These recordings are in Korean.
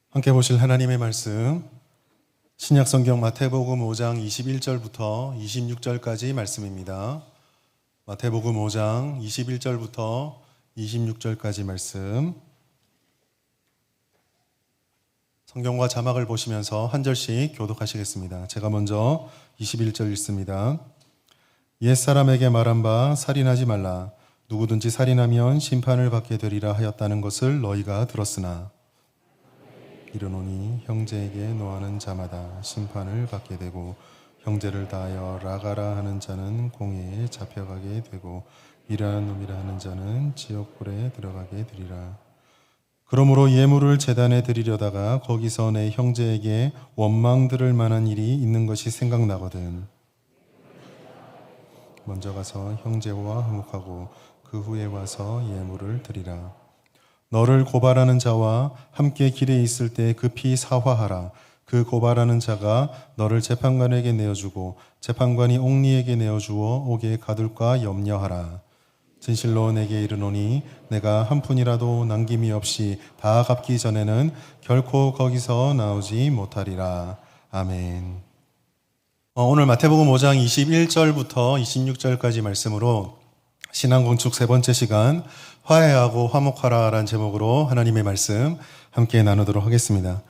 함께 보실 하나님의 말씀, 신약성경 마태복음 5장 21절부터 26절까지 말씀입니다. 마태복음 5장 21절부터 26절까지 말씀. 성경과 자막을 보시면서 한 절씩 교독하시겠습니다. 제가 먼저 21절 읽습니다. 옛사람에게 말한 바 살인하지 말라. 누구든지 살인하면 심판을 받게 되리라 하였다는 것을 너희가 들었으나 이르노니 형제에게 노하는 자마다 심판을 받게 되고 형제를 다하여 라가라 하는 자는 공회에 잡혀가게 되고 이러한 놈이라 하는 자는 지옥불에 들어가게 되리라. 그러므로 예물을 제단에 드리려다가 거기서 내 형제에게 원망 들을 만한 일이 있는 것이 생각나거든 먼저 가서 형제와 화목하고 그 후에 와서 예물을 드리라. 너를 고발하는 자와 함께 길에 있을 때 급히 사화하라. 그 고발하는 자가 너를 재판관에게 내어주고 재판관이 옥리에게 내어주어 옥에 가둘까 염려하라. 진실로 내게 이르노니 내가 한 푼이라도 남김이 없이 다 갚기 전에는 결코 거기서 나오지 못하리라. 아멘. 오늘 마태복음 5장 21절부터 26절까지 말씀으로 신앙건축 세 번째 시간 화해하고 화목하라라는 제목으로 하나님의 말씀 함께 나누도록 하겠습니다.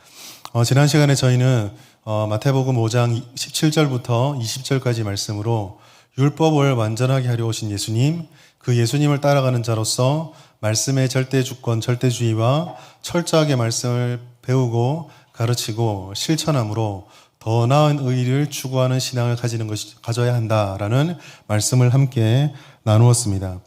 지난 시간에 저희는 마태복음 5장 17절부터 20절까지 말씀으로 율법을 완전하게 하려 오신 예수님, 그 예수님을 따라가는 자로서 말씀의 절대주권, 절대주의와 철저하게 말씀을 배우고 가르치고 실천함으로 더 나은 의의를 추구하는 신앙을 가져야 한다라는 말씀을 함께 나누었습니다.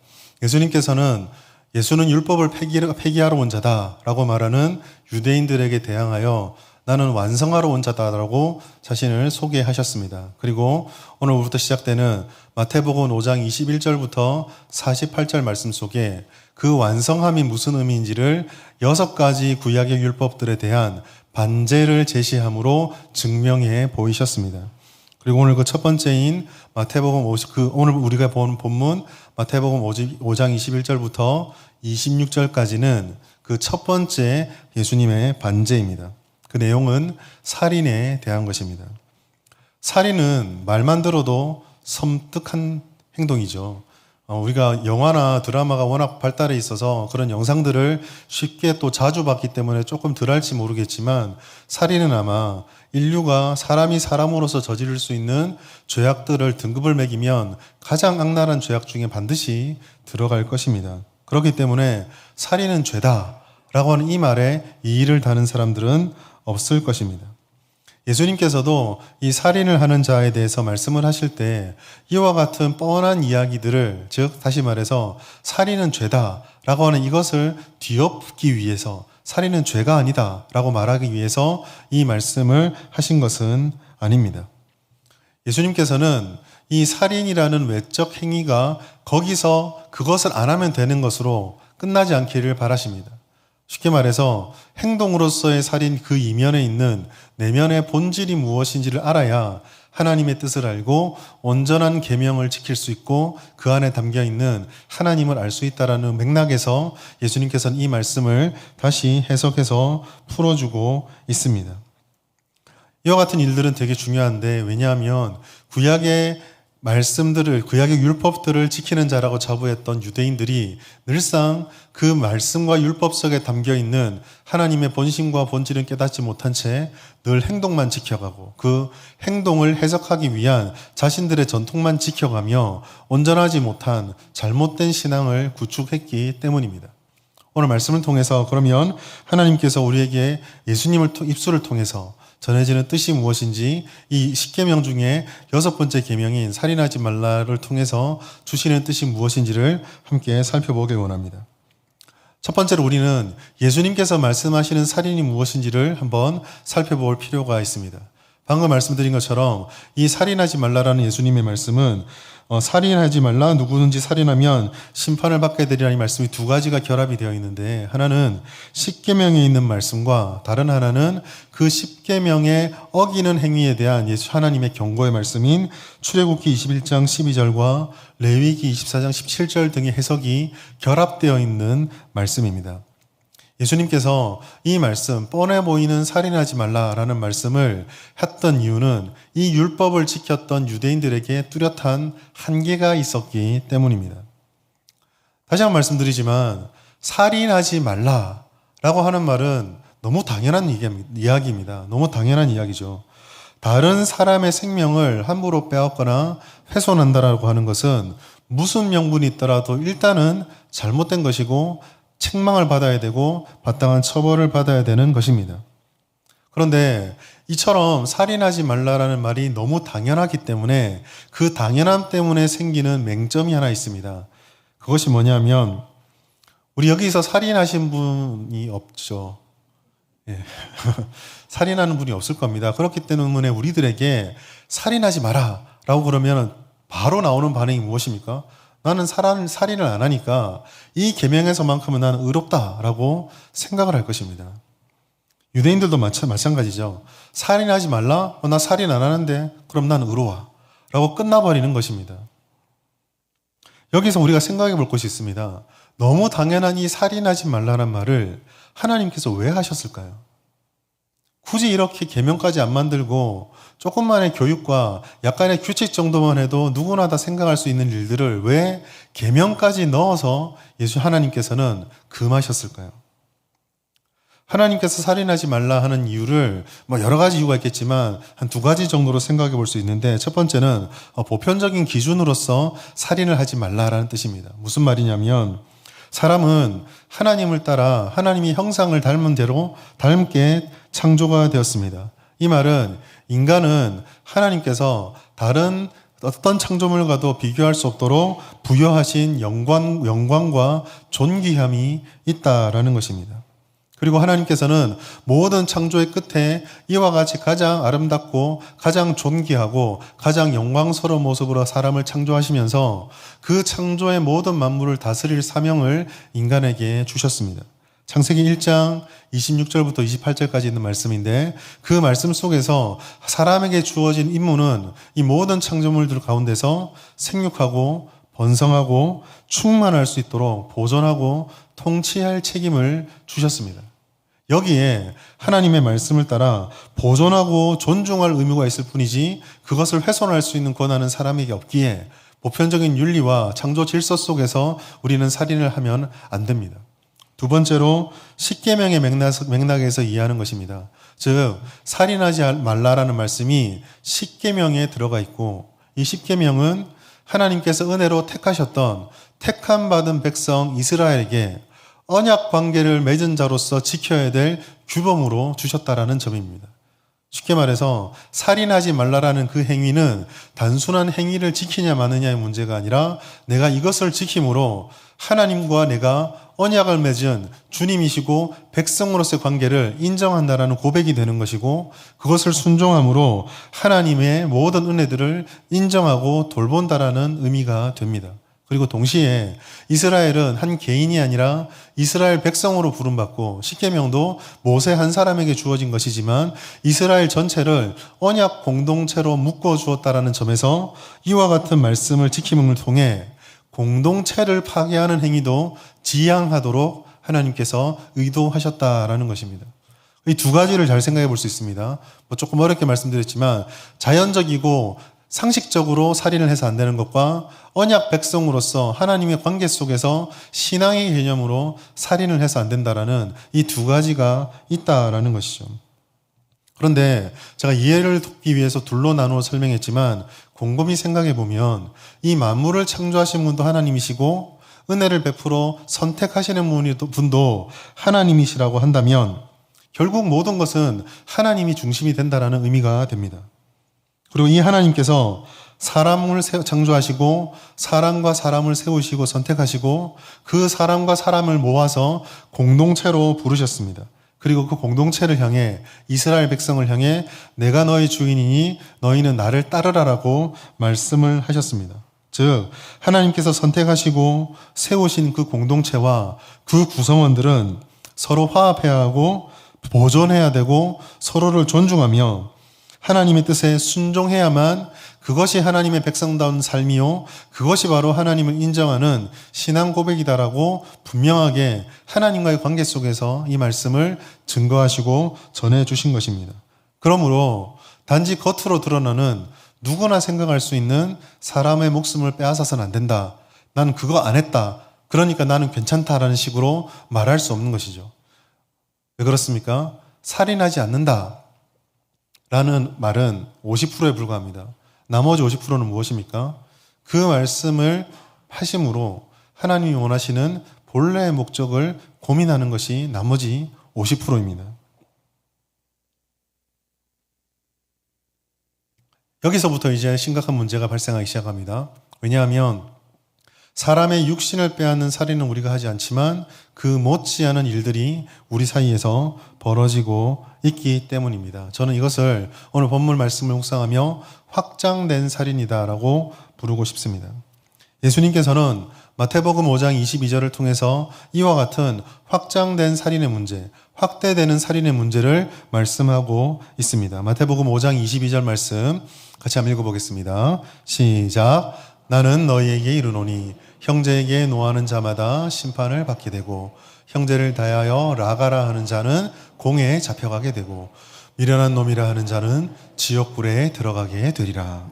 예수님께서는 예수는 율법을 폐기하러 온 자다라고 말하는 유대인들에게 대항하여 나는 완성하러 온 자다라고 자신을 소개하셨습니다. 그리고 오늘부터 시작되는 마태복음 5장 21절부터 48절 말씀 속에 그 완성함이 무슨 의미인지를 6가지 구약의 율법들에 대한 반제를 제시함으로 증명해 보이셨습니다. 그리고 오늘 그 첫 번째인 마태복음 오늘 우리가 본 본문 마태복음 5장 21절부터 26절까지는 그 첫 번째 예수님의 반제입니다. 그 내용은 살인에 대한 것입니다. 살인은 말만 들어도 섬뜩한 행동이죠. 우리가 영화나 드라마가 워낙 발달해 있어서 그런 영상들을 쉽게 또 자주 봤기 때문에 조금 덜 할지 모르겠지만 살인은 아마 인류가 사람이 사람으로서 저지를 수 있는 죄악들을 등급을 매기면 가장 악랄한 죄악 중에 반드시 들어갈 것입니다. 그렇기 때문에 살인은 죄다라고 하는 이 말에 이의를 다는 사람들은 없을 것입니다. 예수님께서도 이 살인을 하는 자에 대해서 말씀을 하실 때 이와 같은 뻔한 이야기들을, 즉 다시 말해서 살인은 죄다라고 하는 이것을 뒤엎기 위해서, 살인은 죄가 아니다라고 말하기 위해서 이 말씀을 하신 것은 아닙니다. 예수님께서는 이 살인이라는 외적 행위가 거기서 그것을 안 하면 되는 것으로 끝나지 않기를 바라십니다. 쉽게 말해서 행동으로서의 살인 그 이면에 있는 내면의 본질이 무엇인지를 알아야 하나님의 뜻을 알고 온전한 계명을 지킬 수 있고 그 안에 담겨 있는 하나님을 알 수 있다라는 맥락에서 예수님께서는 이 말씀을 다시 해석해서 풀어주고 있습니다. 이와 같은 일들은 되게 중요한데, 왜냐하면 구약의 말씀들을, 구약의 율법들을 지키는 자라고 자부했던 유대인들이 늘상 그 말씀과 율법 속에 담겨 있는 하나님의 본심과 본질은 깨닫지 못한 채 늘 행동만 지켜가고 그 행동을 해석하기 위한 자신들의 전통만 지켜가며 온전하지 못한 잘못된 신앙을 구축했기 때문입니다. 오늘 말씀을 통해서 그러면 하나님께서 우리에게 예수님을 입술을 통해서 전해지는 뜻이 무엇인지 이 10계명 중에 6번째 계명인 살인하지 말라를 통해서 주시는 뜻이 무엇인지를 함께 살펴보길 원합니다. 첫 번째로 우리는 예수님께서 말씀하시는 살인이 무엇인지를 한번 살펴볼 필요가 있습니다. 방금 말씀드린 것처럼 이 살인하지 말라라는 예수님의 말씀은 살인하지 말라, 누구든지 살인하면 심판을 받게 되리라는 말씀이 두 가지가 결합이 되어 있는데, 하나는 10계명에 있는 말씀과 다른 하나는 그 10계명에 어기는 행위에 대한 예수 하나님의 경고의 말씀인 출애굽기 21장 12절과 레위기 24장 17절 등의 해석이 결합되어 있는 말씀입니다. 예수님께서 이 말씀, 뻔해 보이는 살인하지 말라라는 말씀을 했던 이유는 이 율법을 지켰던 유대인들에게 뚜렷한 한계가 있었기 때문입니다. 다시 한번 말씀드리지만 살인하지 말라라고 하는 말은 너무 당연한 이야기입니다. 너무 당연한 이야기죠. 다른 사람의 생명을 함부로 빼앗거나 훼손한다라고 하는 것은 무슨 명분이 있더라도 일단은 잘못된 것이고 책망을 받아야 되고 마땅한 처벌을 받아야 되는 것입니다. 그런데 이처럼 살인하지 말라라는 말이 너무 당연하기 때문에 그 당연함 때문에 생기는 맹점이 하나 있습니다. 그것이 뭐냐면 우리 여기서 살인하신 분이 없죠. 예. 살인하는 분이 없을 겁니다. 그렇기 때문에 우리들에게 살인하지 마라 라고 그러면 바로 나오는 반응이 무엇입니까? 나는 살인을 안 하니까 이 계명에서만큼은 나는 의롭다라고 생각을 할 것입니다. 유대인들도 마찬가지죠. 살인하지 말라? 나 살인 안 하는데 그럼 나는 의로워 라고 끝나버리는 것입니다. 여기서 우리가 생각해 볼 것이 있습니다. 너무 당연한 이 살인하지 말라는 말을 하나님께서 왜 하셨을까요? 굳이 이렇게 계명까지 안 만들고 조금만의 교육과 약간의 규칙 정도만 해도 누구나 다 생각할 수 있는 일들을 왜 계명까지 넣어서 하나님께서는 금하셨을까요? 하나님께서 살인하지 말라 하는 이유를 여러 가지 이유가 있겠지만 한 두 가지 정도로 생각해 볼 수 있는데, 첫 번째는 보편적인 기준으로서 살인을 하지 말라라는 뜻입니다. 무슨 말이냐면 사람은 하나님을 따라 하나님이 형상을 닮은 대로 닮게 창조가 되었습니다. 이 말은 인간은 하나님께서 다른 어떤 창조물과도 비교할 수 없도록 부여하신 영광과 존귀함이 있다라는 것입니다. 그리고 하나님께서는 모든 창조의 끝에 이와 같이 가장 아름답고 가장 존귀하고 가장 영광스러운 모습으로 사람을 창조하시면서 그 창조의 모든 만물을 다스릴 사명을 인간에게 주셨습니다. 창세기 1장 26절부터 28절까지 있는 말씀인데, 그 말씀 속에서 사람에게 주어진 임무는 이 모든 창조물들 가운데서 생육하고 번성하고 충만할 수 있도록 보존하고 통치할 책임을 주셨습니다. 여기에 하나님의 말씀을 따라 보존하고 존중할 의무가 있을 뿐이지 그것을 훼손할 수 있는 권한은 사람에게 없기에 보편적인 윤리와 창조 질서 속에서 우리는 살인을 하면 안 됩니다. 두 번째로 십계명의 맥락에서 이해하는 것입니다. 즉 살인하지 말라라는 말씀이 십계명에 들어가 있고, 이 십계명은 하나님께서 은혜로 택하셨던 택함 받은 백성 이스라엘에게 언약 관계를 맺은 자로서 지켜야 될 규범으로 주셨다라는 점입니다. 쉽게 말해서 살인하지 말라라는 그 행위는 단순한 행위를 지키냐 마느냐의 문제가 아니라 내가 이것을 지킴으로 하나님과 내가 언약을 맺은 주님이시고 백성으로서의 관계를 인정한다라는 고백이 되는 것이고, 그것을 순종함으로 하나님의 모든 은혜들을 인정하고 돌본다라는 의미가 됩니다. 그리고 동시에 이스라엘은 한 개인이 아니라 이스라엘 백성으로 부름받고, 십계명도 모세 한 사람에게 주어진 것이지만 이스라엘 전체를 언약 공동체로 묶어 주었다라는 점에서 이와 같은 말씀을 지킴을 통해 공동체를 파괴하는 행위도 지양하도록 하나님께서 의도하셨다라는 것입니다. 이 두 가지를 잘 생각해 볼 수 있습니다. 조금 어렵게 말씀드렸지만 자연적이고 상식적으로 살인을 해서 안 되는 것과 언약 백성으로서 하나님의 관계 속에서 신앙의 개념으로 살인을 해서 안 된다라는 이 두 가지가 있다라는 것이죠. 그런데 제가 이해를 돕기 위해서 둘로 나누어 설명했지만 곰곰이 생각해 보면 이 만물을 창조하신 분도 하나님이시고 은혜를 베풀어 선택하시는 분도 하나님이시라고 한다면 결국 모든 것은 하나님이 중심이 된다라는 의미가 됩니다. 그리고 이 하나님께서 사람을 창조하시고 사람과 사람을 세우시고 선택하시고 그 사람과 사람을 모아서 공동체로 부르셨습니다. 그리고 그 공동체를 향해, 이스라엘 백성을 향해 내가 너희 주인이니 너희는 나를 따르라라고 말씀을 하셨습니다. 즉 하나님께서 선택하시고 세우신 그 공동체와 그 구성원들은 서로 화합해야 하고 보존해야 되고 서로를 존중하며 하나님의 뜻에 순종해야만 그것이 하나님의 백성다운 삶이요, 그것이 바로 하나님을 인정하는 신앙 고백이다라고 분명하게 하나님과의 관계 속에서 이 말씀을 증거하시고 전해주신 것입니다. 그러므로 단지 겉으로 드러나는 누구나 생각할 수 있는 사람의 목숨을 빼앗아서는 안 된다, 나는 그거 안 했다, 그러니까 나는 괜찮다라는 식으로 말할 수 없는 것이죠. 왜 그렇습니까? 살인하지 않는다 라는 말은 50%에 불과합니다. 나머지 50%는 무엇입니까? 그 말씀을 하심으로 하나님이 원하시는 본래의 목적을 고민하는 것이 나머지 50%입니다. 여기서부터 이제 심각한 문제가 발생하기 시작합니다. 왜냐하면 사람의 육신을 빼앗는 살인은 우리가 하지 않지만 그 못지않은 일들이 우리 사이에서 벌어지고 있기 때문입니다. 저는 이것을 오늘 본문 말씀을 묵상하며 확장된 살인이다라고 부르고 싶습니다. 예수님께서는 마태복음 5장 22절을 통해서 이와 같은 확장된 살인의 문제, 확대되는 살인의 문제를 말씀하고 있습니다. 마태복음 5장 22절 말씀 같이 한번 읽어보겠습니다. 시작. 나는 너희에게 이르노니 형제에게 노하는 자마다 심판을 받게 되고 형제를 다하여 라가라 하는 자는 공회에 잡혀가게 되고 미련한 놈이라 하는 자는 지옥불에 들어가게 되리라.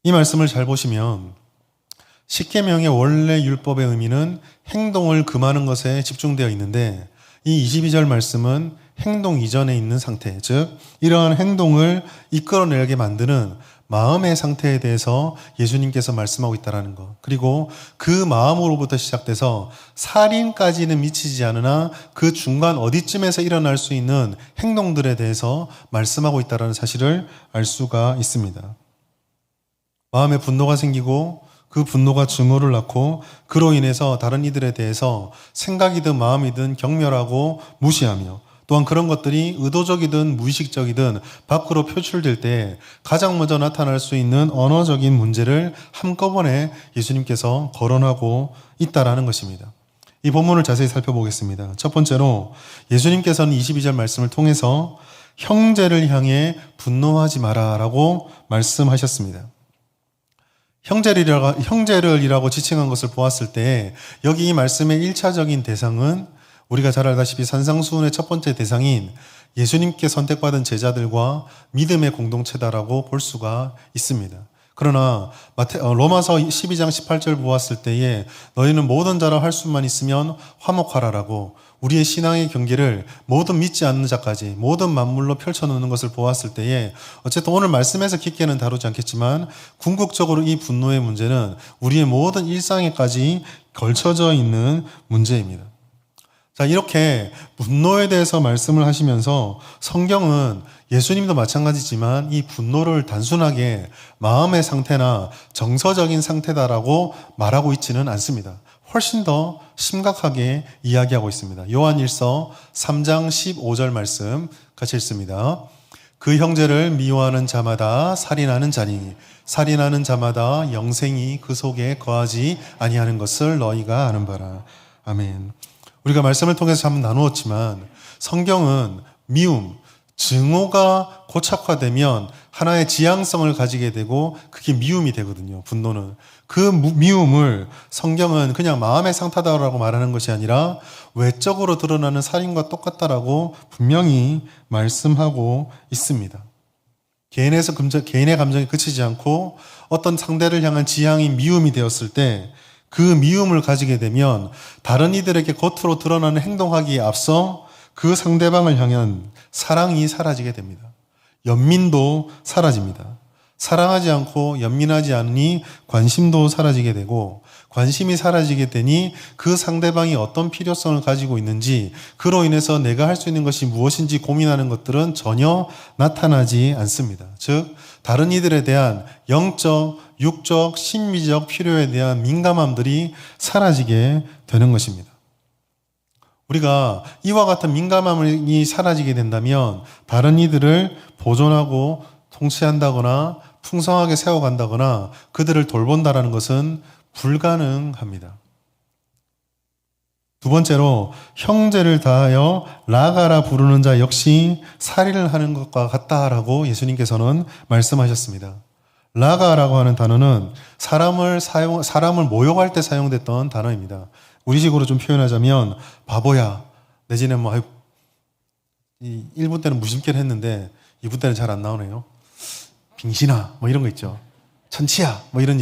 이 말씀을 잘 보시면 십계명의 원래 율법의 의미는 행동을 금하는 것에 집중되어 있는데 이 22절 말씀은 행동 이전에 있는 상태, 즉 이러한 행동을 이끌어내게 만드는 마음의 상태에 대해서 예수님께서 말씀하고 있다는 것, 그리고 그 마음으로부터 시작돼서 살인까지는 미치지 않으나 그 중간 어디쯤에서 일어날 수 있는 행동들에 대해서 말씀하고 있다는 사실을 알 수가 있습니다. 마음에 분노가 생기고 그 분노가 증오를 낳고 그로 인해서 다른 이들에 대해서 생각이든 마음이든 경멸하고 무시하며 또한 그런 것들이 의도적이든 무의식적이든 밖으로 표출될 때 가장 먼저 나타날 수 있는 언어적인 문제를 한꺼번에 예수님께서 거론하고 있다라는 것입니다. 이 본문을 자세히 살펴보겠습니다. 첫 번째로 예수님께서는 22절 말씀을 통해서 형제를 향해 분노하지 마라라고 말씀하셨습니다. 형제를이라고 지칭한 것을 보았을 때 여기 이 말씀의 1차적인 대상은 우리가 잘 알다시피 산상수훈의 첫 번째 대상인 예수님께 선택받은 제자들과 믿음의 공동체다라고 볼 수가 있습니다. 그러나 로마서 12장 18절 보았을 때에 너희는 모든 자라 할 수만 있으면 화목하라라고 우리의 신앙의 경계를 모든 믿지 않는 자까지 모든 만물로 펼쳐놓는 것을 보았을 때에 어쨌든 오늘 말씀에서 깊게는 다루지 않겠지만 궁극적으로 이 분노의 문제는 우리의 모든 일상에까지 걸쳐져 있는 문제입니다. 자, 이렇게 분노에 대해서 말씀을 하시면서 성경은 예수님도 마찬가지지만 이 분노를 단순하게 마음의 상태나 정서적인 상태다라고 말하고 있지는 않습니다. 훨씬 더 심각하게 이야기하고 있습니다. 요한일서 3장 15절 말씀 같이 읽습니다. 그 형제를 미워하는 자마다 살인하는 자니 살인하는 자마다 영생이 그 속에 거하지 아니하는 것을 너희가 아는 바라. 아멘. 우리가 말씀을 통해서 한번 나누었지만 성경은 미움, 증오가 고착화되면 하나의 지향성을 가지게 되고 그게 미움이 되거든요. 분노는. 그 미움을 성경은 그냥 마음의 상태다라고 말하는 것이 아니라 외적으로 드러나는 살인과 똑같다라고 분명히 말씀하고 있습니다. 개인의 감정이 그치지 않고 어떤 상대를 향한 지향이 미움이 되었을 때 그 미움을 가지게 되면 다른 이들에게 겉으로 드러나는 행동하기에 앞서 그 상대방을 향한 사랑이 사라지게 됩니다. 연민도 사라집니다. 사랑하지 않고 연민하지 않으니 관심도 사라지게 되고 관심이 사라지게 되니 그 상대방이 어떤 필요성을 가지고 있는지 그로 인해서 내가 할 수 있는 것이 무엇인지 고민하는 것들은 전혀 나타나지 않습니다. 즉 다른 이들에 대한 영적, 육적, 심미적 필요에 대한 민감함들이 사라지게 되는 것입니다. 우리가 이와 같은 민감함이 사라지게 된다면 다른 이들을 보존하고 통치한다거나 풍성하게 세워간다거나 그들을 돌본다라는 것은 불가능합니다. 두 번째로 형제를 다하여 라가라 부르는 자 역시 살인을 하는 것과 같다라고 예수님께서는 말씀하셨습니다. 라가라고 하는 단어는 사람을 모욕할 때 사용됐던 단어입니다. 우리식으로 좀 표현하자면 바보야 내지는 뭐 1부 때는 무심결 했는데 2부 때는 잘 안 나오네요. 빙신아 뭐 이런 거 있죠. 천치야 뭐 이런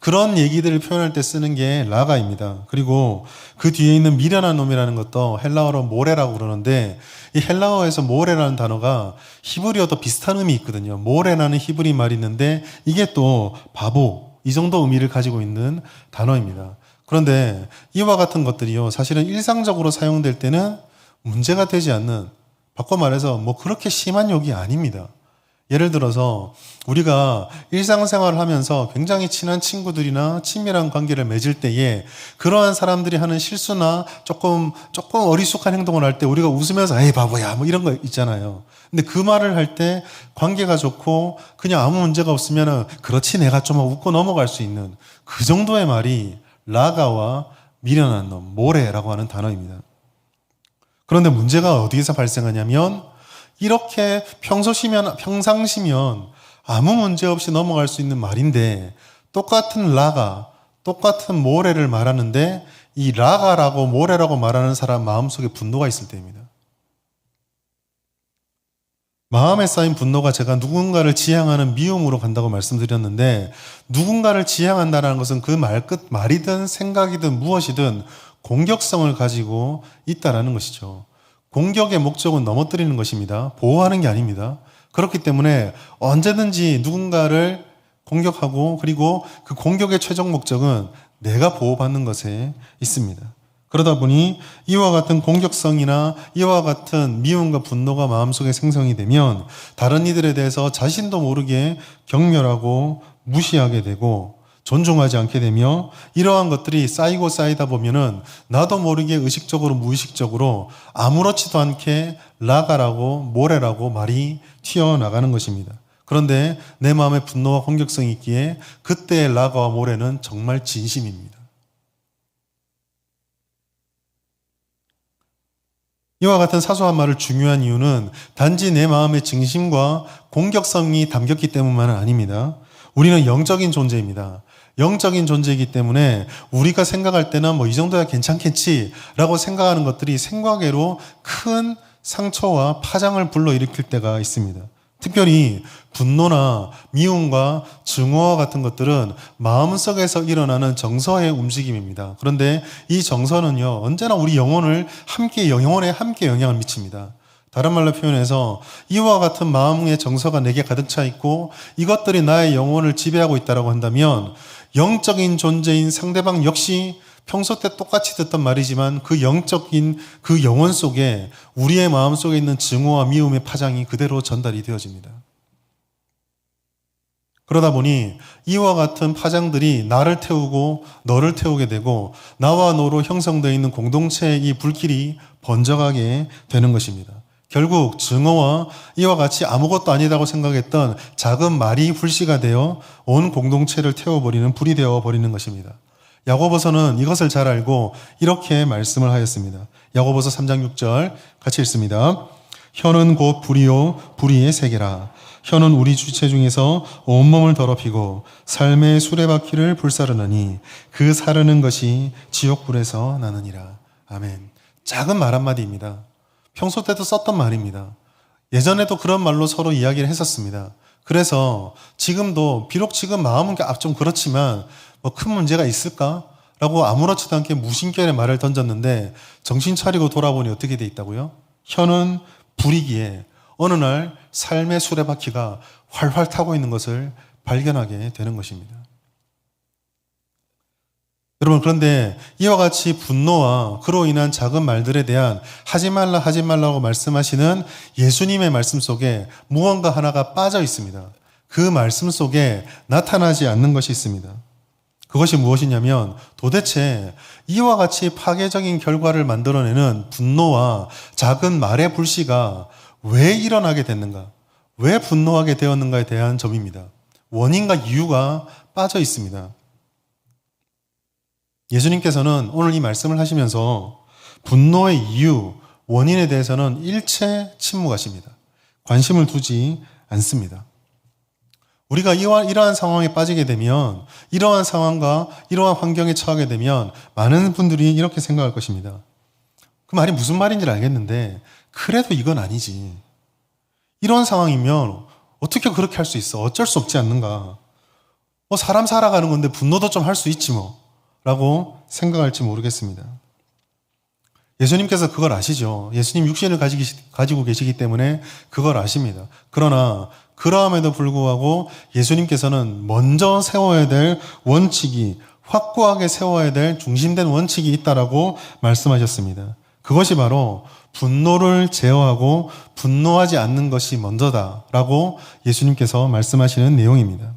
그런 얘기들을 표현할 때 쓰는 게 라가입니다. 그리고 그 뒤에 있는 미련한 놈이라는 것도 헬라어로 모레라고 그러는데 이 헬라어에서 모레라는 단어가 히브리어도 비슷한 의미 있거든요. 모레라는 히브리 말이 있는데 이게 또 바보 이 정도 의미를 가지고 있는 단어입니다. 그런데 이와 같은 것들이요 사실은 일상적으로 사용될 때는 문제가 되지 않는, 바꿔 말해서 뭐 그렇게 심한 욕이 아닙니다. 예를 들어서 우리가 일상생활을 하면서 굉장히 친한 친구들이나 친밀한 관계를 맺을 때에 그러한 사람들이 하는 실수나 조금 어리숙한 행동을 할 때 우리가 웃으면서 에이 바보야 뭐 이런 거 있잖아요. 근데 그 말을 할 때 관계가 좋고 그냥 아무 문제가 없으면 그렇지 내가 좀 웃고 넘어갈 수 있는 그 정도의 말이 라가와 미련한 놈, 모레라고 하는 단어입니다. 그런데 문제가 어디에서 발생하냐면 이렇게 평상시면 아무 문제 없이 넘어갈 수 있는 말인데 똑같은 라가, 똑같은 모레를 말하는데 이 라가라고 모레라고 말하는 사람 마음속에 분노가 있을 때입니다. 마음에 쌓인 분노가 제가 누군가를 지향하는 미움으로 간다고 말씀드렸는데 누군가를 지향한다는 것은 그 말이든 생각이든 무엇이든 공격성을 가지고 있다라는 것이죠. 공격의 목적은 넘어뜨리는 것입니다. 보호하는 게 아닙니다. 그렇기 때문에 언제든지 누군가를 공격하고 그리고 그 공격의 최종 목적은 내가 보호받는 것에 있습니다. 그러다 보니 이와 같은 공격성이나 이와 같은 미움과 분노가 마음속에 생성이 되면 다른 이들에 대해서 자신도 모르게 경멸하고 무시하게 되고 존중하지 않게 되며 이러한 것들이 쌓이고 쌓이다 보면은 나도 모르게 의식적으로 무의식적으로 아무렇지도 않게 라가라고 모레라고 말이 튀어나가는 것입니다. 그런데 내 마음에 분노와 공격성이 있기에 그때의 라가와 모레는 정말 진심입니다. 이와 같은 사소한 말을 중요한 이유는 단지 내 마음의 진심과 공격성이 담겼기 때문만은 아닙니다. 우리는 영적인 존재입니다. 영적인 존재이기 때문에 우리가 생각할 때는 뭐 이 정도야 괜찮겠지 라고 생각하는 것들이 생각외로 큰 상처와 파장을 불러일으킬 때가 있습니다. 특별히 분노나 미움과 증오와 같은 것들은 마음속에서 일어나는 정서의 움직임입니다. 그런데 이 정서는요 언제나 우리 영혼에 함께 영향을 미칩니다. 다른 말로 표현해서 이와 같은 마음의 정서가 내게 가득 차 있고 이것들이 나의 영혼을 지배하고 있다고 한다면 영적인 존재인 상대방 역시 평소 때 똑같이 듣던 말이지만 그 영적인 그 영혼 속에 우리의 마음 속에 있는 증오와 미움의 파장이 그대로 전달이 되어집니다. 그러다 보니 이와 같은 파장들이 나를 태우고 너를 태우게 되고 나와 너로 형성되어 있는 공동체의 이 불길이 번져가게 되는 것입니다. 결국 증오와 이와 같이 아무것도 아니다고 생각했던 작은 말이 불씨가 되어 온 공동체를 태워버리는 불이 되어버리는 것입니다. 야고보서는 이것을 잘 알고 이렇게 말씀을 하였습니다. 야고보서 3장 6절 같이 읽습니다. 혀는 곧 불이요 불의의 세계라. 혀는 우리 주체 중에서 온몸을 더럽히고 삶의 수레바퀴를 불사르느니 그 사르는 것이 지옥불에서 나느니라. 아멘. 작은 말 한마디입니다. 평소 때도 썼던 말입니다. 예전에도 그런 말로 서로 이야기를 했었습니다. 그래서 지금도 비록 지금 마음은 좀 그렇지만 뭐 큰 문제가 있을까? 라고 아무렇지도 않게 무심결에 말을 던졌는데 정신 차리고 돌아보니 어떻게 돼 있다고요? 혀는 불이기에 어느 날 삶의 수레바퀴가 활활 타고 있는 것을 발견하게 되는 것입니다. 여러분 그런데 이와 같이 분노와 그로 인한 작은 말들에 대한 하지 말라고 말씀하시는 예수님의 말씀 속에 무언가 하나가 빠져 있습니다. 그 말씀 속에 나타나지 않는 것이 있습니다. 그것이 무엇이냐면 도대체 이와 같이 파괴적인 결과를 만들어내는 분노와 작은 말의 불씨가 왜 일어나게 됐는가? 왜 분노하게 되었는가에 대한 점입니다. 원인과 이유가 빠져 있습니다. 예수님께서는 오늘 이 말씀을 하시면서 분노의 이유, 원인에 대해서는 일체 침묵하십니다. 관심을 두지 않습니다. 우리가 이러한 상황에 빠지게 되면, 이러한 상황과 이러한 환경에 처하게 되면 많은 분들이 이렇게 생각할 것입니다. 그 말이 무슨 말인지 알겠는데 그래도 이건 아니지. 이런 상황이면 어떻게 그렇게 할 수 있어? 어쩔 수 없지 않는가? 사람 살아가는 건데 분노도 좀 할 수 있지 뭐 라고 생각할지 모르겠습니다. 예수님께서 그걸 아시죠. 예수님 육신을 가지고 계시기 때문에 그걸 아십니다. 그러나 그러함에도 불구하고 예수님께서는 먼저 세워야 될 원칙이, 확고하게 세워야 될 중심된 원칙이 있다라고 말씀하셨습니다. 그것이 바로 분노를 제어하고 분노하지 않는 것이 먼저다라고 예수님께서 말씀하시는 내용입니다.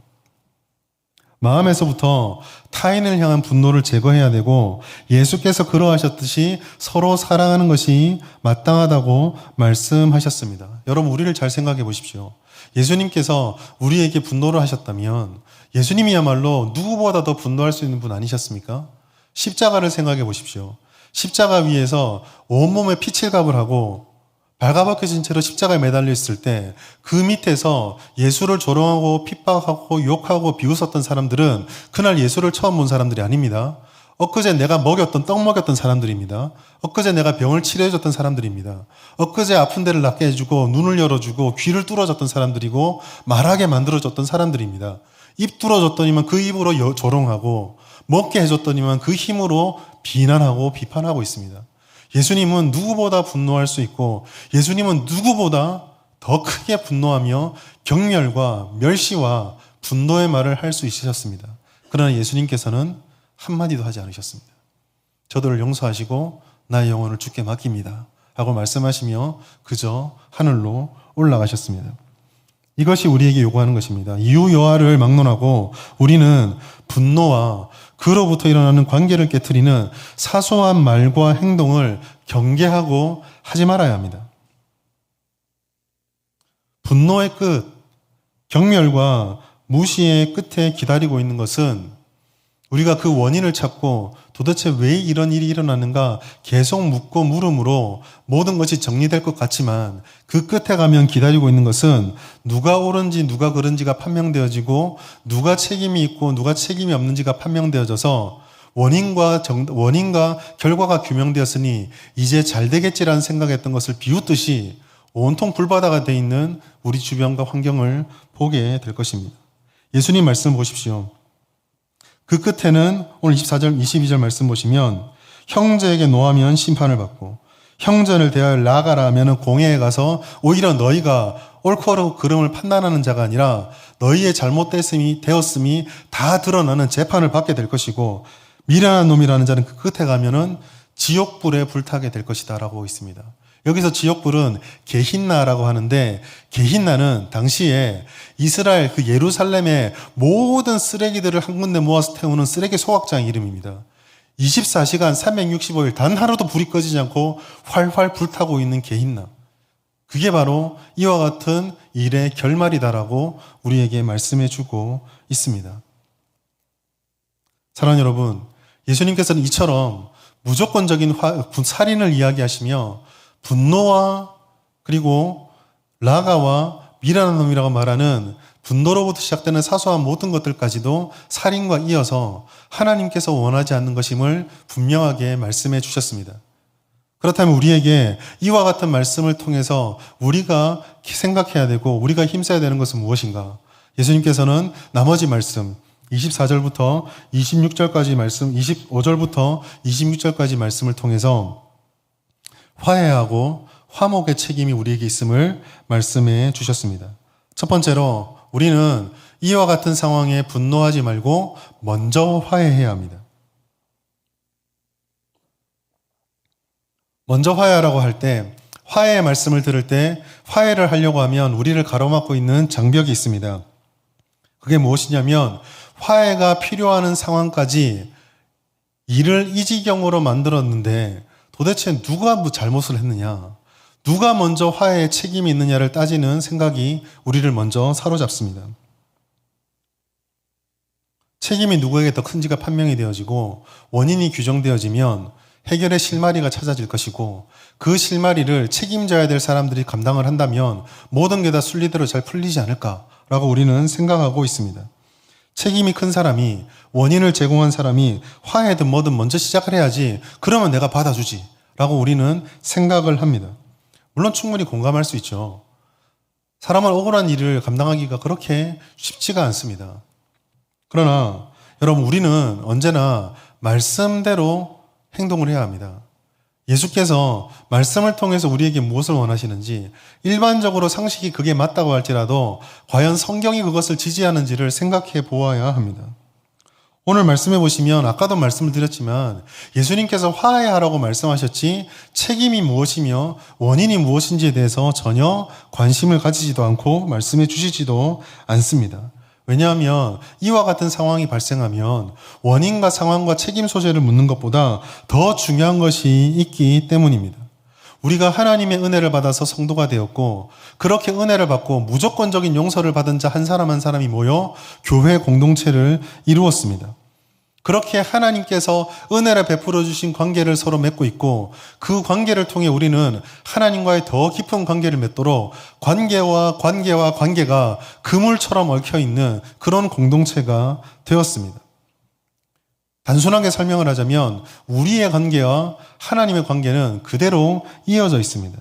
마음에서부터 타인을 향한 분노를 제거해야 되고, 예수께서 그러하셨듯이 서로 사랑하는 것이 마땅하다고 말씀하셨습니다. 여러분, 우리를 잘 생각해 보십시오. 예수님께서 우리에게 분노를 하셨다면 예수님이야말로 누구보다 더 분노할 수 있는 분 아니셨습니까? 십자가를 생각해 보십시오. 십자가 위에서 온몸에 피칠갑을 하고 발가벗겨진 채로 십자가에 매달려 있을 때 그 밑에서 예수를 조롱하고 핍박하고 욕하고 비웃었던 사람들은 그날 예수를 처음 본 사람들이 아닙니다. 엊그제 내가 떡 먹였던 사람들입니다. 엊그제 내가 병을 치료해줬던 사람들입니다. 엊그제 아픈 데를 낫게 해주고 눈을 열어주고 귀를 뚫어줬던 사람들이고 말하게 만들어줬던 사람들입니다. 입 뚫어줬더니만 그 입으로 조롱하고, 먹게 해줬더니만 그 힘으로 비난하고 비판하고 있습니다. 예수님은 누구보다 분노할 수 있고, 예수님은 누구보다 더 크게 분노하며 경멸과 멸시와 분노의 말을 할 수 있으셨습니다. 그러나 예수님께서는 한마디도 하지 않으셨습니다. 저들을 용서하시고 나의 영혼을 주께 맡깁니다 하고 말씀하시며 그저 하늘로 올라가셨습니다. 이것이 우리에게 요구하는 것입니다. 이유여하를 막론하고 우리는 분노와 그로부터 일어나는 관계를 깨트리는 사소한 말과 행동을 경계하고 하지 말아야 합니다. 분노의 끝, 경멸과 무시의 끝에 기다리고 있는 것은 우리가 그 원인을 찾고 도대체 왜 이런 일이 일어나는가 계속 묻고 물음으로 모든 것이 정리될 것 같지만, 그 끝에 가면 기다리고 있는 것은 누가 옳은지 누가 그른지가 판명되어지고 누가 책임이 있고 누가 책임이 없는지가 판명되어져서 원인과 결과가 규명되었으니 이제 잘 되겠지라는 생각했던 것을 비웃듯이 온통 불바다가 돼 있는 우리 주변과 환경을 보게 될 것입니다. 예수님 말씀 보십시오. 그 끝에는 오늘 24절, 22절 말씀 보시면 형제에게 노하면 심판을 받고 형제를 대하여 나아가라 하면 공회에 가서 오히려 너희가 옳고 그름을 판단하는 자가 아니라 너희의 잘못되었음이 다 드러나는 재판을 받게 될 것이고, 미련한 놈이라는 자는 그 끝에 가면은 지옥불에 불타게 될 것이다 라고 있습니다. 여기서 지옥불은 게힌나라고 하는데, 게힌나는 당시에 이스라엘 그 예루살렘의 모든 쓰레기들을 한 군데 모아서 태우는 쓰레기 소각장 이름입니다. 24시간 365일 단 하루도 불이 꺼지지 않고 활활 불타고 있는 게힌나. 그게 바로 이와 같은 일의 결말이다라고 우리에게 말씀해 주고 있습니다. 사랑하는 여러분, 예수님께서는 이처럼 무조건적인 살인을 이야기하시며 분노와 그리고 라가와 미련한 놈이라고 말하는 분노로부터 시작되는 사소한 모든 것들까지도 살인과 이어서 하나님께서 원하지 않는 것임을 분명하게 말씀해 주셨습니다. 그렇다면 우리에게 이와 같은 말씀을 통해서 우리가 생각해야 되고 우리가 힘써야 되는 것은 무엇인가? 예수님께서는 나머지 말씀 24절부터 26절까지 말씀, 25절부터 26절까지 말씀을 통해서 화해하고 화목의 책임이 우리에게 있음을 말씀해 주셨습니다. 첫 번째로 우리는 이와 같은 상황에 분노하지 말고 먼저 화해해야 합니다. 먼저 화해하라고 할 때, 화해의 말씀을 들을 때 화해를 하려고 하면 우리를 가로막고 있는 장벽이 있습니다. 그게 무엇이냐면 화해가 필요한 상황까지 일을 이 지경으로 만들었는데 도대체 누가 잘못을 했느냐, 누가 먼저 화해에 책임이 있느냐를 따지는 생각이 우리를 먼저 사로잡습니다. 책임이 누구에게 더 큰지가 판명이 되어지고 원인이 규정되어지면 해결의 실마리가 찾아질 것이고 그 실마리를 책임져야 될 사람들이 감당을 한다면 모든 게 다 순리대로 잘 풀리지 않을까라고 우리는 생각하고 있습니다. 책임이 큰 사람이, 원인을 제공한 사람이 화해든 뭐든 먼저 시작을 해야지, 그러면 내가 받아주지 라고 우리는 생각을 합니다. 물론 충분히 공감할 수 있죠. 사람은 억울한 일을 감당하기가 그렇게 쉽지가 않습니다. 그러나 여러분, 우리는 언제나 말씀대로 행동을 해야 합니다. 예수께서 말씀을 통해서 우리에게 무엇을 원하시는지, 일반적으로 상식이 그게 맞다고 할지라도 과연 성경이 그것을 지지하는지를 생각해 보아야 합니다. 오늘 말씀해 보시면 아까도 말씀을 드렸지만 예수님께서 화해하라고 말씀하셨지 책임이 무엇이며 원인이 무엇인지에 대해서 전혀 관심을 가지지도 않고 말씀해 주시지도 않습니다. 왜냐하면 이와 같은 상황이 발생하면 원인과 상황과 책임 소재를 묻는 것보다 더 중요한 것이 있기 때문입니다. 우리가 하나님의 은혜를 받아서 성도가 되었고, 그렇게 은혜를 받고 무조건적인 용서를 받은 자 한 사람 한 사람이 모여 교회 공동체를 이루었습니다. 그렇게 하나님께서 은혜를 베풀어 주신 관계를 서로 맺고 있고, 그 관계를 통해 우리는 하나님과의 더 깊은 관계를 맺도록 관계가 그물처럼 얽혀 있는 그런 공동체가 되었습니다. 단순하게 설명을 하자면 우리의 관계와 하나님의 관계는 그대로 이어져 있습니다.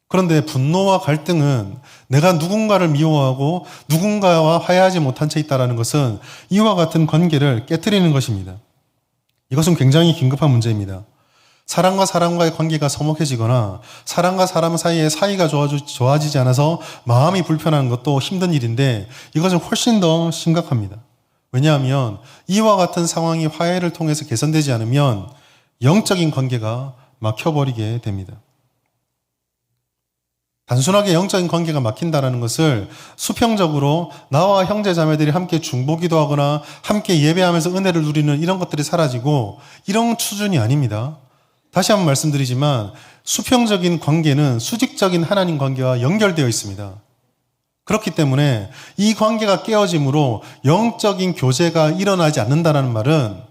그런데 분노와 갈등은 내가 누군가를 미워하고 누군가와 화해하지 못한 채 있다는 것은 이와 같은 관계를 깨트리는 것입니다. 이것은 굉장히 긴급한 문제입니다. 사람과 사람과의 관계가 서먹해지거나 사람과 사람 사이의 사이가 좋아지지 않아서 마음이 불편한 것도 힘든 일인데, 이것은 훨씬 더 심각합니다. 왜냐하면 이와 같은 상황이 화해를 통해서 개선되지 않으면 영적인 관계가 막혀버리게 됩니다. 단순하게 영적인 관계가 막힌다는 것을 수평적으로 나와 형제 자매들이 함께 중보기도 하거나 함께 예배하면서 은혜를 누리는 이런 것들이 사라지고 이런 수준이 아닙니다. 다시 한번 말씀드리지만 수평적인 관계는 수직적인 하나님 관계와 연결되어 있습니다. 그렇기 때문에 이 관계가 깨어짐으로 영적인 교제가 일어나지 않는다는 말은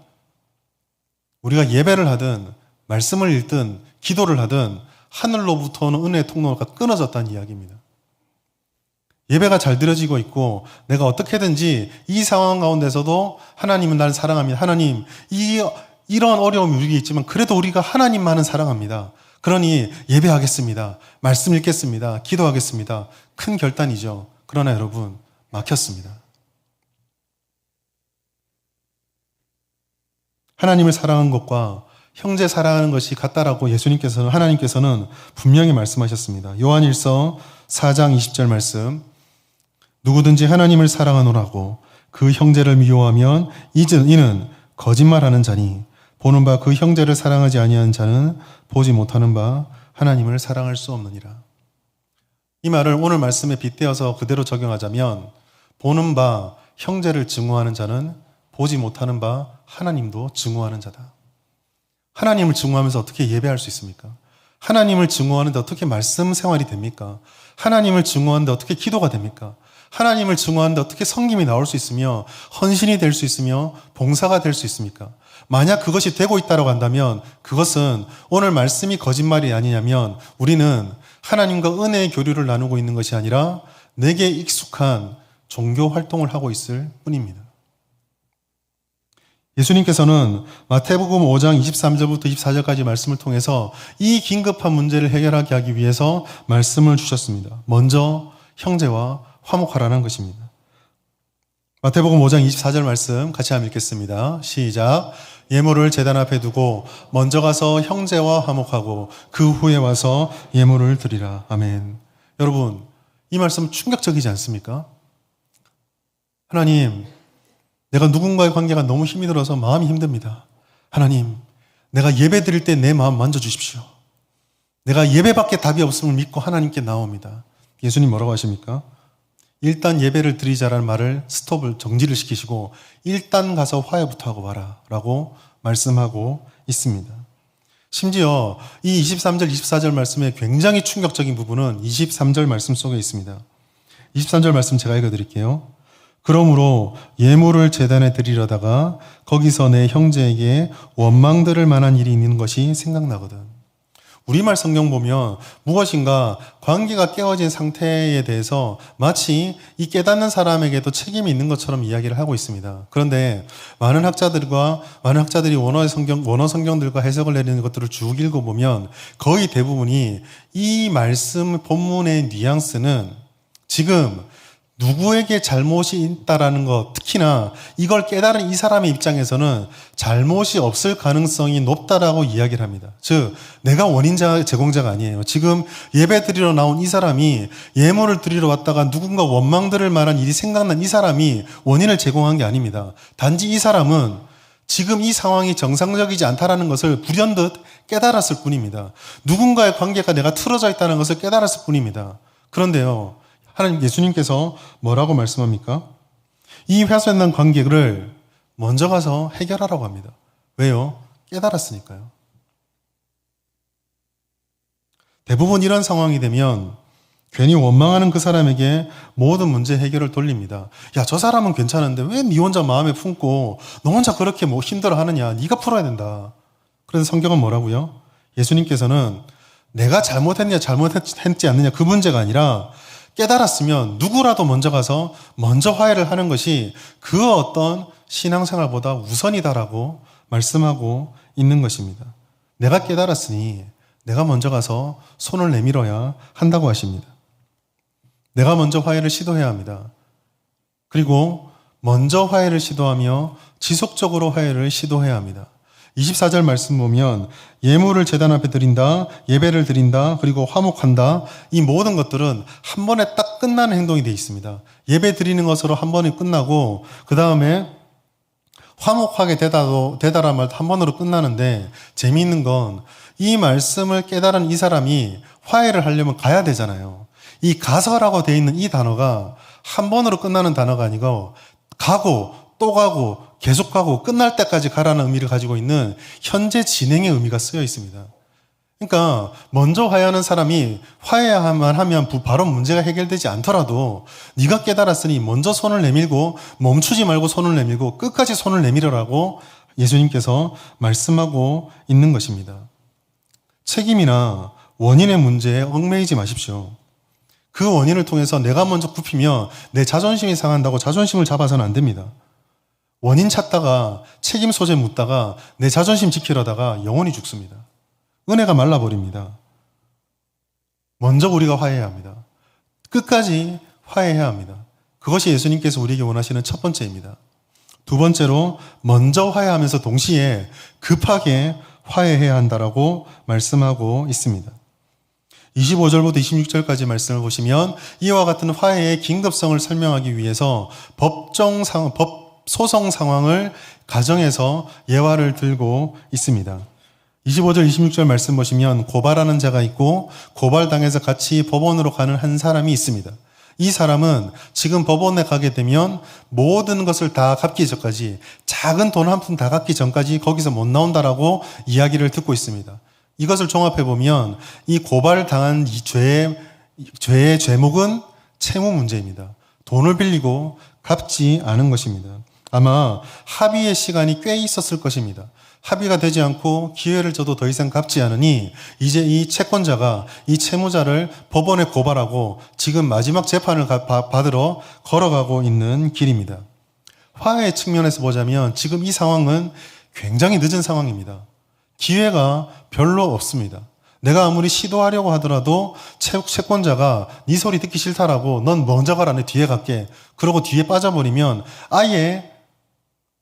우리가 예배를 하든 말씀을 읽든 기도를 하든 하늘로부터 오는 은혜의 통로가 끊어졌다는 이야기입니다. 예배가 잘 드려지고 있고 내가 어떻게든지 이 상황 가운데서도 하나님은 나를 사랑합니다. 하나님, 이런 어려움이 우리에게 있지만 그래도 우리가 하나님만은 사랑합니다. 그러니 예배하겠습니다. 말씀 읽겠습니다. 기도하겠습니다. 큰 결단이죠. 그러나 여러분, 막혔습니다. 하나님을 사랑한 것과 형제 사랑하는 것이 같다라고 하나님께서는 분명히 말씀하셨습니다. 요한일서 4장 20절 말씀, 누구든지 하나님을 사랑하노라고 그 형제를 미워하면 이는 거짓말하는 자니 보는 바 그 형제를 사랑하지 아니하는 자는 보지 못하는 바 하나님을 사랑할 수 없느니라. 이 말을 오늘 말씀에 빗대어서 그대로 적용하자면, 보는 바 형제를 증오하는 자는 보지 못하는 바 하나님도 증오하는 자다. 하나님을 증오하면서 어떻게 예배할 수 있습니까? 하나님을 증오하는데 어떻게 말씀 생활이 됩니까? 하나님을 증오하는데 어떻게 기도가 됩니까? 하나님을 증오하는데 어떻게 섬김이 나올 수 있으며 헌신이 될 수 있으며 봉사가 될 수 있습니까? 만약 그것이 되고 있다고 한다면 그것은 오늘 말씀이 거짓말이 아니냐면 우리는 하나님과 은혜의 교류를 나누고 있는 것이 아니라 내게 익숙한 종교 활동을 하고 있을 뿐입니다. 예수님께서는 마태복음 5장 23절부터 24절까지 말씀을 통해서 이 긴급한 문제를 해결하게 하기 위해서 말씀을 주셨습니다. 먼저 형제와 화목하라는 것입니다. 마태복음 5장 24절 말씀 같이 한번 읽겠습니다. 시작. 예물을 제단 앞에 두고 먼저 가서 형제와 화목하고 그 후에 와서 예물을 드리라. 아멘. 여러분, 이 말씀 충격적이지 않습니까? 하나님, 내가 누군가의 관계가 너무 힘이 들어서 마음이 힘듭니다. 하나님, 내가 예배 드릴 때 내 마음 만져주십시오. 내가 예배밖에 답이 없음을 믿고 하나님께 나옵니다. 예수님 뭐라고 하십니까? 일단 예배를 드리자라는 말을 정지를 시키시고 일단 가서 화해부터 하고 와라 라고 말씀하고 있습니다. 심지어 이 23절, 24절 말씀의 굉장히 충격적인 부분은 23절 말씀 속에 있습니다. 23절 말씀 제가 읽어드릴게요. 그러므로 예물을 제단에 드리려다가 거기서 내 형제에게 원망 들을 만한 일이 있는 것이 생각나거든. 우리말 성경 보면 무엇인가 관계가 깨어진 상태에 대해서 마치 이 깨닫는 사람에게도 책임이 있는 것처럼 이야기를 하고 있습니다. 그런데 많은 학자들이 원어 성경들과 해석을 내리는 것들을 쭉 읽어보면 거의 대부분이 이 말씀 본문의 뉘앙스는 지금 누구에게 잘못이 있다라는 것, 특히나 이걸 깨달은 이 사람의 입장에서는 잘못이 없을 가능성이 높다라고 이야기를 합니다. 즉, 내가 제공자가 아니에요. 지금 예배 드리러 나온 이 사람이 예물을 드리러 왔다가 누군가 원망 들을 만한 일이 생각난 이 사람이 원인을 제공한 게 아닙니다. 단지 이 사람은 지금 이 상황이 정상적이지 않다라는 것을 불현듯 깨달았을 뿐입니다. 누군가의 관계가 내가 틀어져 있다는 것을 깨달았을 뿐입니다. 그런데요, 하나님 예수님께서 뭐라고 말씀합니까? 이 훼손된 관계를 먼저 가서 해결하라고 합니다. 왜요? 깨달았으니까요. 대부분 이런 상황이 되면 괜히 원망하는 그 사람에게 모든 문제 해결을 돌립니다. 야, 저 사람은 괜찮은데 왜 네 혼자 마음에 품고 너 혼자 그렇게 힘들어하느냐? 네가 풀어야 된다. 그래서 성경은 뭐라고요? 예수님께서는 내가 잘못했냐 잘못했지 않느냐 그 문제가 아니라 깨달았으면 누구라도 먼저 가서 먼저 화해를 하는 것이 그 어떤 신앙생활보다 우선이다라고 말씀하고 있는 것입니다. 내가 깨달았으니 내가 먼저 가서 손을 내밀어야 한다고 하십니다. 내가 먼저 화해를 시도해야 합니다. 그리고 먼저 화해를 시도하며 지속적으로 화해를 시도해야 합니다. 24절 말씀 보면 예물을 제단 앞에 드린다, 예배를 드린다, 그리고 화목한다. 이 모든 것들은 한 번에 딱 끝나는 행동이 되어 있습니다. 예배 드리는 것으로 한 번이 끝나고 그 다음에 화목하게 되다란 말도 한 번으로 끝나는데 재미있는 건 이 말씀을 깨달은 이 사람이 화해를 하려면 가야 되잖아요. 이 가서라고 되어 있는 이 단어가 한 번으로 끝나는 단어가 아니고 가고 또 가고 계속 가고 끝날 때까지 가라는 의미를 가지고 있는 현재 진행의 의미가 쓰여 있습니다. 그러니까 먼저 화해하는 사람이 화해야만 하면 바로 문제가 해결되지 않더라도 네가 깨달았으니 먼저 손을 내밀고 멈추지 말고 손을 내밀고 끝까지 손을 내밀으라고 예수님께서 말씀하고 있는 것입니다. 책임이나 원인의 문제에 얽매이지 마십시오. 그 원인을 통해서 내가 먼저 굽히면 내 자존심이 상한다고 자존심을 잡아서는 안 됩니다. 원인 찾다가 책임 소재 묻다가 내 자존심 지키려다가 영원히 죽습니다. 은혜가 말라버립니다. 먼저 우리가 화해해야 합니다. 끝까지 화해해야 합니다. 그것이 예수님께서 우리에게 원하시는 첫 번째입니다. 두 번째로 먼저 화해하면서 동시에 급하게 화해해야 한다라고 말씀하고 있습니다. 25절부터 26절까지 말씀을 보시면 이와 같은 화해의 긴급성을 설명하기 위해서 소송 상황을 가정에서 예화를 들고 있습니다. 25절, 26절 말씀 보시면 고발하는 자가 있고 고발당해서 같이 법원으로 가는 한 사람이 있습니다. 이 사람은 지금 법원에 가게 되면 모든 것을 다 갚기 전까지 작은 돈 한 푼 다 갚기 전까지 거기서 못 나온다라고 이야기를 듣고 있습니다. 이것을 종합해 보면 이 고발당한 이 죄의 죄목은 채무 문제입니다. 돈을 빌리고 갚지 않은 것입니다. 아마 합의의 시간이 꽤 있었을 것입니다. 합의가 되지 않고 기회를 줘도 더 이상 갚지 않으니 이제 이 채권자가 이 채무자를 법원에 고발하고 지금 마지막 재판을 받으러 걸어가고 있는 길입니다. 화해의 측면에서 보자면 지금 이 상황은 굉장히 늦은 상황입니다. 기회가 별로 없습니다. 내가 아무리 시도하려고 하더라도 채권자가 네 소리 듣기 싫다라고 넌 먼저 가라 내 뒤에 갈게 그러고 뒤에 빠져버리면 아예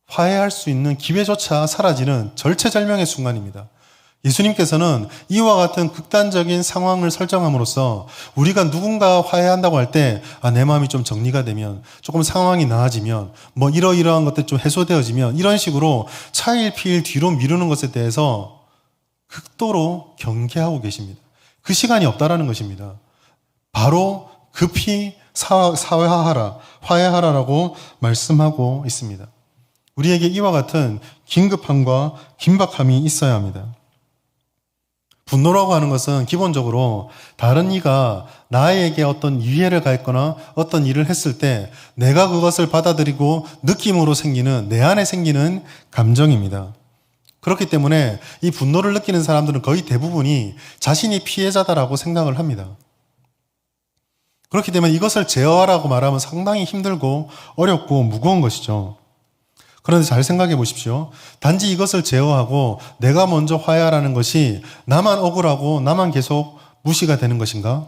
화해할 수 있는 기회조차 사라지는 절체절명의 순간입니다. 예수님께서는 이와 같은 극단적인 상황을 설정함으로써 우리가 누군가 화해한다고 할 때 내 마음이 좀 정리가 되면 조금 상황이 나아지면 이러이러한 것들 좀 해소되어지면 이런 식으로 차일피일 뒤로 미루는 것에 대해서 극도로 경계하고 계십니다. 그 시간이 없다라는 것입니다. 바로 급히 화해하라라고 말씀하고 있습니다. 우리에게 이와 같은 긴급함과 긴박함이 있어야 합니다. 분노라고 하는 것은 기본적으로 다른 이가 나에게 어떤 위해를 가했거나 어떤 일을 했을 때 내가 그것을 받아들이고 느낌으로 생기는, 내 안에 생기는 감정입니다. 그렇기 때문에 이 분노를 느끼는 사람들은 거의 대부분이 자신이 피해자다라고 생각을 합니다. 그렇기 때문에 이것을 제어하라고 말하면 상당히 힘들고 어렵고 무거운 것이죠. 그런데 잘 생각해 보십시오. 단지 이것을 제어하고 내가 먼저 화해하라는 것이 나만 억울하고 나만 계속 무시가 되는 것인가?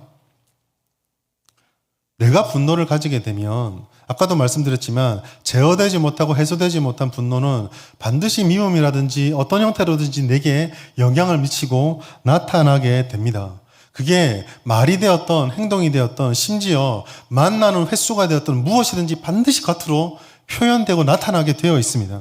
내가 분노를 가지게 되면 아까도 말씀드렸지만 제어되지 못하고 해소되지 못한 분노는 반드시 미움이라든지 어떤 형태로든지 내게 영향을 미치고 나타나게 됩니다. 그게 말이 되었던 행동이 되었던 심지어 만나는 횟수가 되었던 무엇이든지 반드시 겉으로 표현되고 나타나게 되어 있습니다.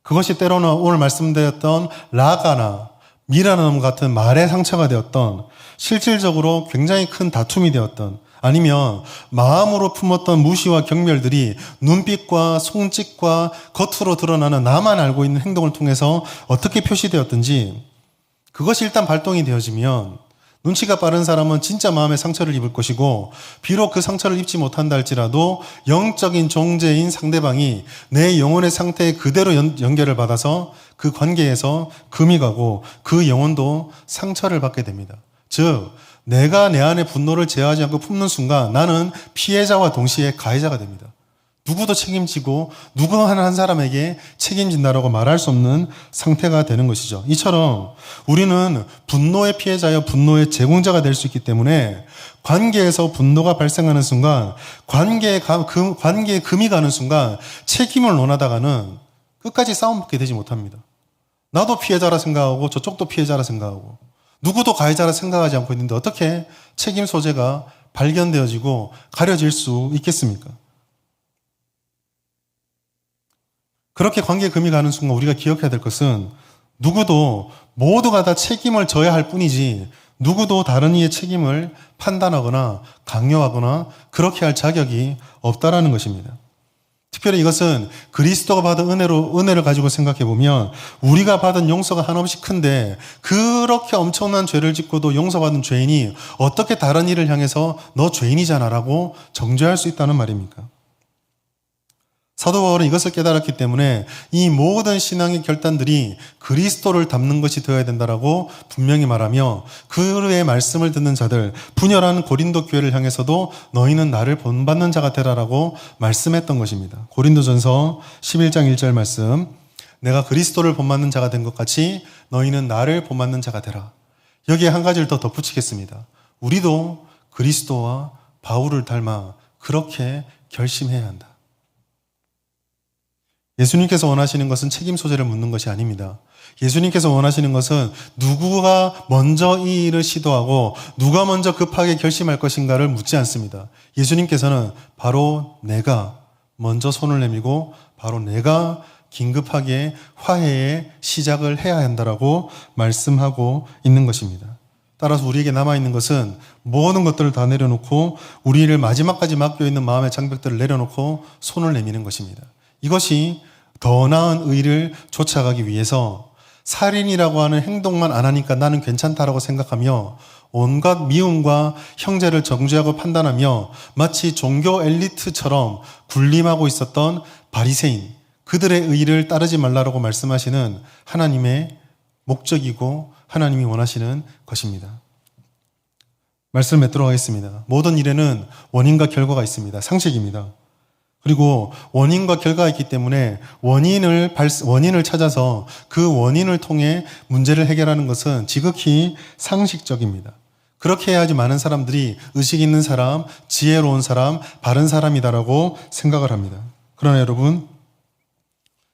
그것이 때로는 오늘 말씀드렸던 라가나 미라놈 같은 말의 상처가 되었던 실질적으로 굉장히 큰 다툼이 되었던 아니면 마음으로 품었던 무시와 경멸들이 눈빛과 손짓과 겉으로 드러나는 나만 알고 있는 행동을 통해서 어떻게 표시되었든지 그것이 일단 발동이 되어지면 눈치가 빠른 사람은 진짜 마음의 상처를 입을 것이고 비록 그 상처를 입지 못한다 할지라도 영적인 존재인 상대방이 내 영혼의 상태에 그대로 연결을 받아서 그 관계에서 금이 가고 그 영혼도 상처를 받게 됩니다. 즉 내가 내 안에 분노를 제어하지 않고 품는 순간 나는 피해자와 동시에 가해자가 됩니다. 누구도 책임지고 누구 한 사람에게 책임진다라고 말할 수 없는 상태가 되는 것이죠. 이처럼 우리는 분노의 피해자여 분노의 제공자가 될 수 있기 때문에 관계에서 분노가 발생하는 순간 관계에 금이 가는 순간 책임을 논하다가는 끝까지 싸움밖에 되지 못합니다. 나도 피해자라 생각하고 저쪽도 피해자라 생각하고 누구도 가해자라 생각하지 않고 있는데 어떻게 책임 소재가 발견되어지고 가려질 수 있겠습니까? 그렇게 관계에 금이 가는 순간 우리가 기억해야 될 것은 누구도 모두가 다 책임을 져야 할 뿐이지 누구도 다른 이의 책임을 판단하거나 강요하거나 그렇게 할 자격이 없다라는 것입니다. 특별히 이것은 그리스도가 받은 은혜를 가지고 생각해 보면 우리가 받은 용서가 한없이 큰데 그렇게 엄청난 죄를 짓고도 용서받은 죄인이 어떻게 다른 이를 향해서 너 죄인이잖아라고 정죄할 수 있다는 말입니까? 사도 바울은 이것을 깨달았기 때문에 이 모든 신앙의 결단들이 그리스도를 닮는 것이 되어야 된다라고 분명히 말하며 그의 말씀을 듣는 자들, 분열한 고린도 교회를 향해서도 너희는 나를 본받는 자가 되라라고 말씀했던 것입니다. 고린도전서 11장 1절 말씀, 내가 그리스도를 본받는 자가 된 것 같이 너희는 나를 본받는 자가 되라. 여기에 한 가지를 더 덧붙이겠습니다. 우리도 그리스도와 바울을 닮아 그렇게 결심해야 한다. 예수님께서 원하시는 것은 책임 소재를 묻는 것이 아닙니다. 예수님께서 원하시는 것은 누구가 먼저 이 일을 시도하고 누가 먼저 급하게 결심할 것인가를 묻지 않습니다. 예수님께서는 바로 내가 먼저 손을 내밀고 바로 내가 긴급하게 화해의 시작을 해야 한다라고 말씀하고 있는 것입니다. 따라서 우리에게 남아있는 것은 모든 것들을 다 내려놓고 우리를 마지막까지 맡겨있는 마음의 장벽들을 내려놓고 손을 내미는 것입니다. 이것이 더 나은 의를 쫓아가기 위해서 살인이라고 하는 행동만 안 하니까 나는 괜찮다라고 생각하며 온갖 미움과 형제를 정죄하고 판단하며 마치 종교 엘리트처럼 군림하고 있었던 바리새인, 그들의 의를 따르지 말라고 말씀하시는 하나님의 목적이고 하나님이 원하시는 것입니다. 말씀을 맺도록 하겠습니다. 모든 일에는 원인과 결과가 있습니다. 상식입니다. 그리고 원인과 결과가 있기 때문에 원인을 찾아서 그 원인을 통해 문제를 해결하는 것은 지극히 상식적입니다. 그렇게 해야지 많은 사람들이 의식 있는 사람, 지혜로운 사람, 바른 사람이다라고 생각을 합니다. 그러나 여러분,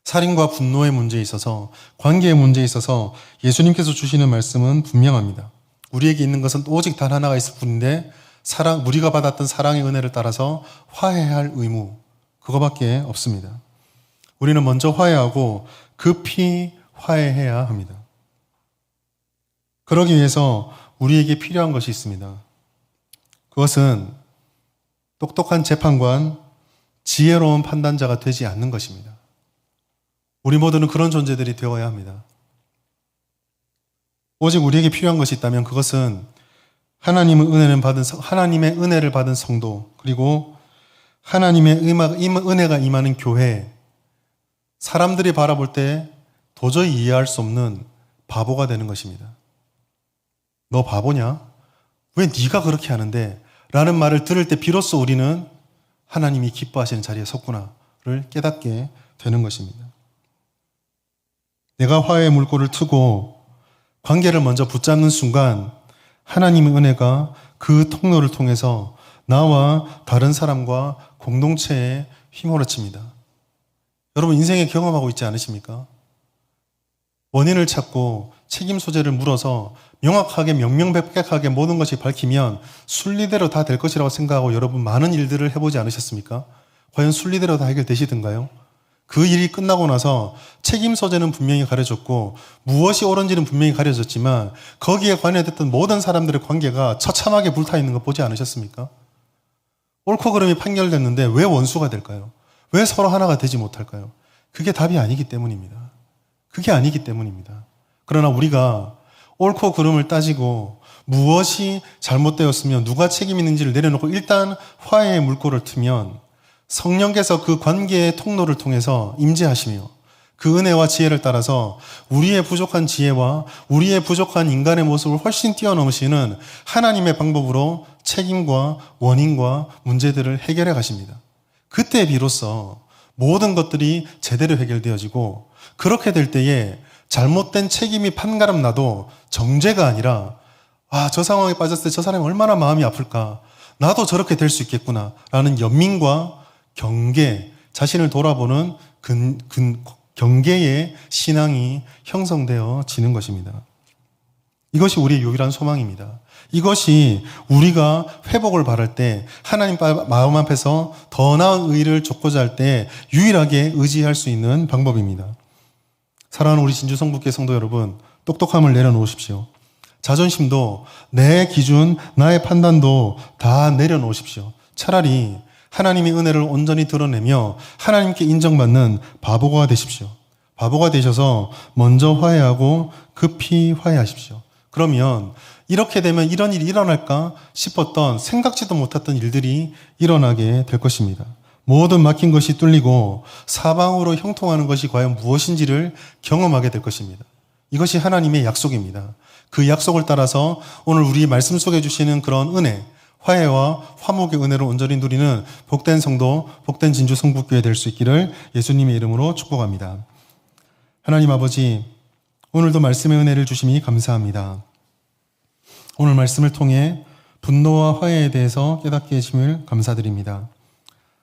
살인과 분노의 문제에 있어서, 관계의 문제에 있어서 예수님께서 주시는 말씀은 분명합니다. 우리에게 있는 것은 오직 단 하나가 있을 뿐인데 우리가 받았던 사랑의 은혜를 따라서 화해할 의무, 그거밖에 없습니다. 우리는 먼저 화해하고 급히 화해해야 합니다. 그러기 위해서 우리에게 필요한 것이 있습니다. 그것은 똑똑한 재판관, 지혜로운 판단자가 되지 않는 것입니다. 우리 모두는 그런 존재들이 되어야 합니다. 오직 우리에게 필요한 것이 있다면 그것은 하나님의 은혜를 받은 성도, 그리고 하나님의 은혜가 임하는 교회, 사람들이 바라볼 때 도저히 이해할 수 없는 바보가 되는 것입니다. 너 바보냐? 왜 네가 그렇게 하는데? 라는 말을 들을 때 비로소 우리는 하나님이 기뻐하시는 자리에 섰구나를 깨닫게 되는 것입니다. 내가 화해의 물꼬를 트고 관계를 먼저 붙잡는 순간 하나님의 은혜가 그 통로를 통해서 나와 다른 사람과 공동체에 휘몰아칩니다. 여러분 인생에 경험하고 있지 않으십니까? 원인을 찾고 책임 소재를 물어서 명확하게 명명백백하게 모든 것이 밝히면 순리대로 다 될 것이라고 생각하고 여러분 많은 일들을 해보지 않으셨습니까? 과연 순리대로 다 해결되시던가요? 그 일이 끝나고 나서 책임 소재는 분명히 가려졌고 무엇이 옳은지는 분명히 가려졌지만 거기에 관여됐던 모든 사람들의 관계가 처참하게 불타있는 거 보지 않으셨습니까? 옳고 그름이 판결됐는데 왜 원수가 될까요? 왜 서로 하나가 되지 못할까요? 그게 답이 아니기 때문입니다. 그게 아니기 때문입니다. 그러나 우리가 옳고 그름을 따지고 무엇이 잘못되었으며 누가 책임 있는지를 내려놓고 일단 화해의 물꼬를 트면 성령께서 그 관계의 통로를 통해서 임재하시며 그 은혜와 지혜를 따라서 우리의 부족한 지혜와 우리의 부족한 인간의 모습을 훨씬 뛰어넘으시는 하나님의 방법으로 책임과 원인과 문제들을 해결해 가십니다. 그때 비로소 모든 것들이 제대로 해결되어지고 그렇게 될 때에 잘못된 책임이 판가름 나도 정죄가 아니라 저 상황에 빠졌을 때 저 사람이 얼마나 마음이 아플까, 나도 저렇게 될 수 있겠구나 라는 연민과 경계, 자신을 돌아보는 경계의 신앙이 형성되어지는 것입니다. 이것이 우리의 유일한 소망입니다. 이것이 우리가 회복을 바랄 때 하나님 마음 앞에서 더 나은 의를 좇고자 할 때 유일하게 의지할 수 있는 방법입니다. 사랑하는 우리 진주 성북교회 성도 여러분, 똑똑함을 내려놓으십시오. 자존심도, 내 기준, 나의 판단도 다 내려놓으십시오. 차라리 하나님의 은혜를 온전히 드러내며 하나님께 인정받는 바보가 되십시오. 바보가 되셔서 먼저 화해하고 급히 화해하십시오. 그러면 이렇게 되면 이런 일이 일어날까 싶었던 생각지도 못했던 일들이 일어나게 될 것입니다. 모든 막힌 것이 뚫리고 사방으로 형통하는 것이 과연 무엇인지를 경험하게 될 것입니다. 이것이 하나님의 약속입니다. 그 약속을 따라서 오늘 우리 말씀 속에 주시는 그런 은혜, 화해와 화목의 은혜를 온전히 누리는 복된 성도, 복된 진주 성북교회 될 수 있기를 예수님의 이름으로 축복합니다. 하나님 아버지, 오늘도 말씀의 은혜를 주심이 감사합니다. 오늘 말씀을 통해 분노와 화해에 대해서 깨닫게 해주심을 감사드립니다.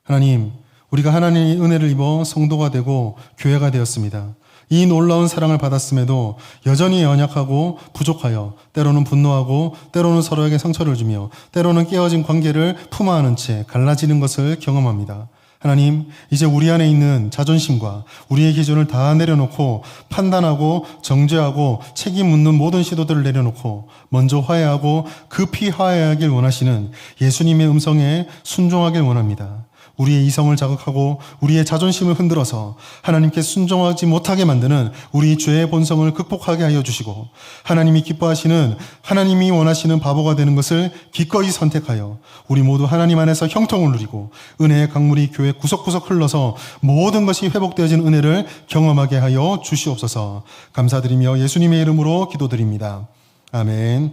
하나님, 우리가 하나님의 은혜를 입어 성도가 되고 교회가 되었습니다. 이 놀라운 사랑을 받았음에도 여전히 연약하고 부족하여 때로는 분노하고 때로는 서로에게 상처를 주며 때로는 깨어진 관계를 품어안은 채 갈라지는 것을 경험합니다. 하나님, 이제 우리 안에 있는 자존심과 우리의 기준을 다 내려놓고 판단하고 정죄하고 책임 묻는 모든 시도들을 내려놓고 먼저 화해하고 급히 화해하길 원하시는 예수님의 음성에 순종하길 원합니다. 우리의 이성을 자극하고 우리의 자존심을 흔들어서 하나님께 순종하지 못하게 만드는 우리 죄의 본성을 극복하게 하여 주시고 하나님이 기뻐하시는, 하나님이 원하시는 바보가 되는 것을 기꺼이 선택하여 우리 모두 하나님 안에서 형통을 누리고 은혜의 강물이 교회 구석구석 흘러서 모든 것이 회복되어진 은혜를 경험하게 하여 주시옵소서. 감사드리며 예수님의 이름으로 기도드립니다. 아멘.